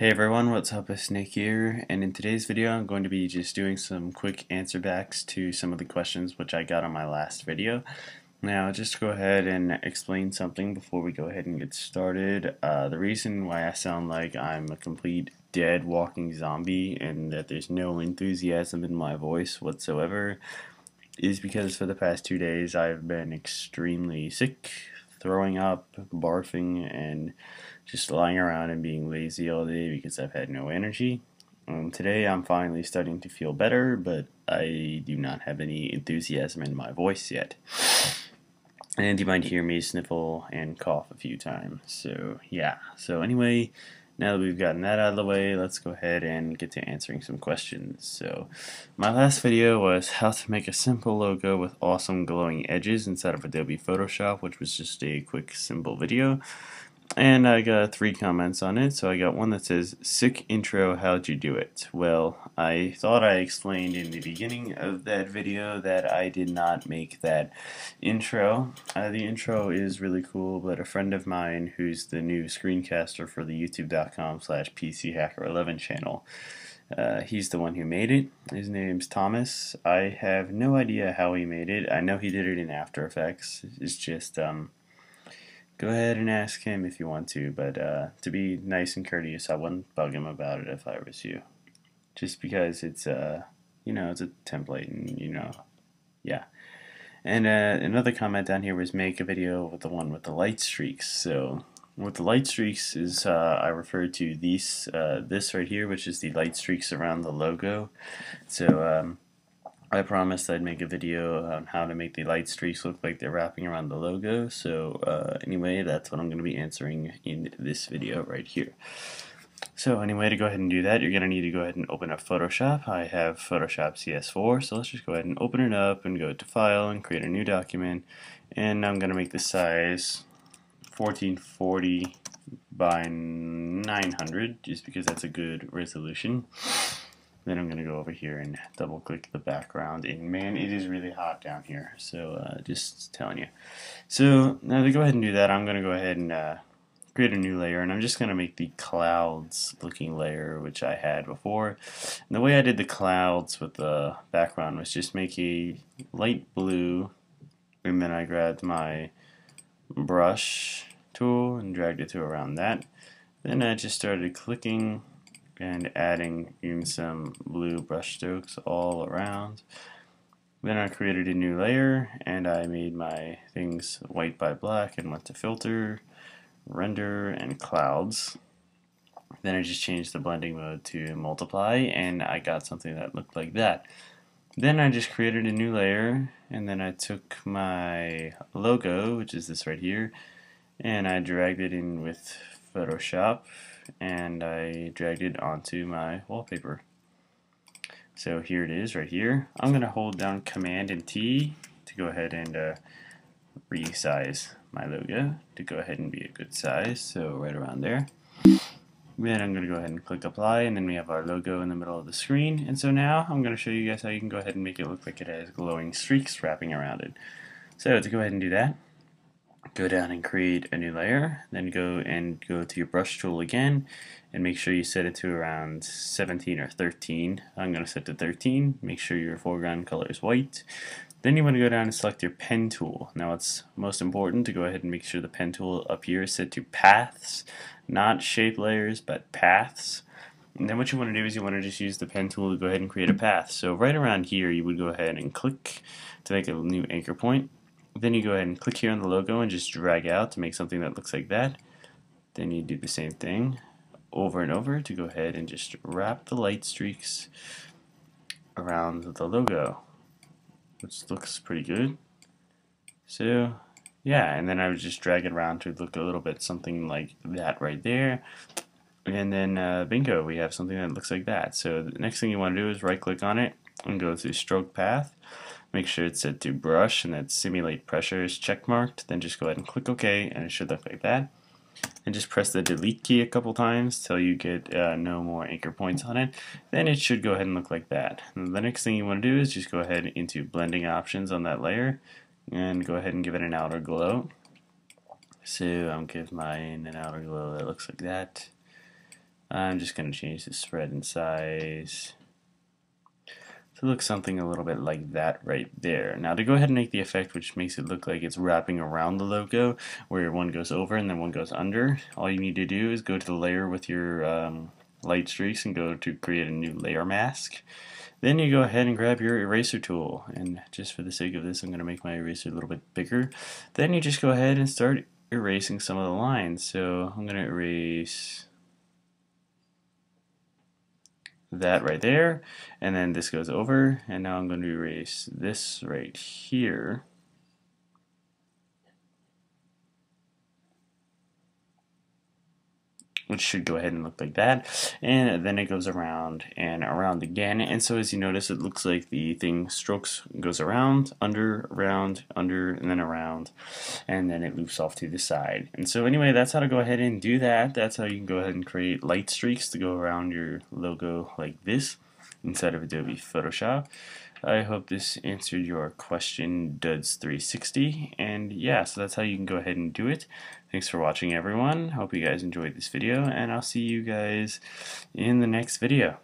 Hey everyone, what's up? It's Nick here, and in today's video I'm going to be just doing some quick answer backs to some of the questions which I got on my last video. Now just to go ahead and explain something before we go ahead and get started. The reason why I sound like I'm a complete dead walking zombie and that there's no enthusiasm in my voice whatsoever is because for the past 2 days I've been extremely sick, throwing up, barfing, and just lying around and being lazy all day because I've had no energy. Today I'm finally starting to feel better, but I do not have any enthusiasm in my voice yet. And you might hear me sniffle and cough a few times. So yeah, so anyway, now that we've gotten that out of the way, let's go ahead and get to answering some questions. So my last video was how to make a simple logo with awesome glowing edges inside of Adobe Photoshop, which was just a quick simple video. And I got 3 comments on it. So I got one that says, "Sick intro, how'd you do it?" Well, I thought I explained in the beginning of that video that I did not make that intro. The intro is really cool, but a friend of mine who's the new screencaster for the youtube.com/PCHacker11 channel, he's the one who made it. His name's Thomas. I have no idea how he made it. I know he did it in After Effects. It's just, go ahead and ask him if you want to, but to be nice and courteous, I wouldn't bug him about it if I was you. Just because it's it's a template, and yeah. And another comment down here was make a video with the one with the light streaks. So with the light streaks is I refer to this right here, which is the light streaks around the logo. So I promised I'd make a video on how to make the light streaks look like they're wrapping around the logo. So anyway, that's what I'm going to be answering in this video right here. So anyway, to go ahead and do that, you're going to need to go ahead and open up Photoshop. I have Photoshop CS4, so let's just go ahead and open it up and go to File and create a new document. And I'm going to make the size 1440 by 900, just because that's a good resolution. Then I'm going to go over here and double click the background, and man, it is really hot down here, so just telling you. So now to go ahead and do that, I'm going to go ahead and create a new layer, and I'm just going to make the clouds looking layer, which I had before. And the way I did the clouds with the background was just make a light blue, and then I grabbed my brush tool and dragged it to around that. Then I just started clicking and adding in some blue brush strokes all around. Then I created a new layer and I made my things white by black and went to filter, render, and clouds. Then I just changed the blending mode to multiply and I got something that looked like that. Then I just created a new layer and then I took my logo, which is this right here, and I dragged it in with Photoshop and I dragged it onto my wallpaper. So here it is right here. I'm going to hold down Command and T to go ahead and resize my logo to go ahead and be a good size, so right around there. Then I'm going to go ahead and click apply, and then we have our logo in the middle of the screen. And so now I'm going to show you guys how you can go ahead and make it look like it has glowing streaks wrapping around it. So to go ahead and do that, go down and create a new layer, then go to your brush tool again and make sure you set it to around 17 or 13. I'm going to set to 13. Make sure your foreground color is white. Then you want to go down and select your pen tool. Now it's most important to go ahead and make sure the pen tool up here is set to paths, not shape layers, but paths. And then what you want to do is you want to just use the pen tool to go ahead and create a path. So right around here you would go ahead and click to make a new anchor point. Then you go ahead and click here on the logo and just drag out to make something that looks like that. Then you do the same thing over and over to go ahead and just wrap the light streaks around the logo, which looks pretty good. So yeah, and then I would just drag it around to look a little bit something like that right there. And then bingo, we have something that looks like that. So the next thing you want to do is right click on it and go to stroke path. Make sure it's set to brush and that simulate pressure is check marked. Then just go ahead and click OK, and it should look like that. And just press the delete key a couple times till you get no more anchor points on it. Then it should go ahead and look like that. And the next thing you want to do is just go ahead into blending options on that layer and go ahead and give it an outer glow. So I'll give mine an outer glow that looks like that. I'm just going to change the spread and size to look something a little bit like that right there. Now to go ahead and make the effect which makes it look like it's wrapping around the logo, where one goes over and then one goes under, all you need to do is go to the layer with your light streaks and go to create a new layer mask. Then you go ahead and grab your eraser tool, and just for the sake of this I'm going to make my eraser a little bit bigger. Then you just go ahead and start erasing some of the lines. So I'm going to erase that right there, and then this goes over, and now I'm going to erase this right here. Which should go ahead and look like that, and then it goes around and around again. And so as you notice, it looks like the thing strokes, goes around, under, around, under, and then around, and then it loops off to the side. And so anyway, that's how to go ahead and do that. That's how you can go ahead and create light streaks to go around your logo like this inside of Adobe Photoshop. I hope this answered your question, Duds 360, and yeah, so that's how you can go ahead and do it. Thanks for watching, everyone. Hope you guys enjoyed this video, and I'll see you guys in the next video.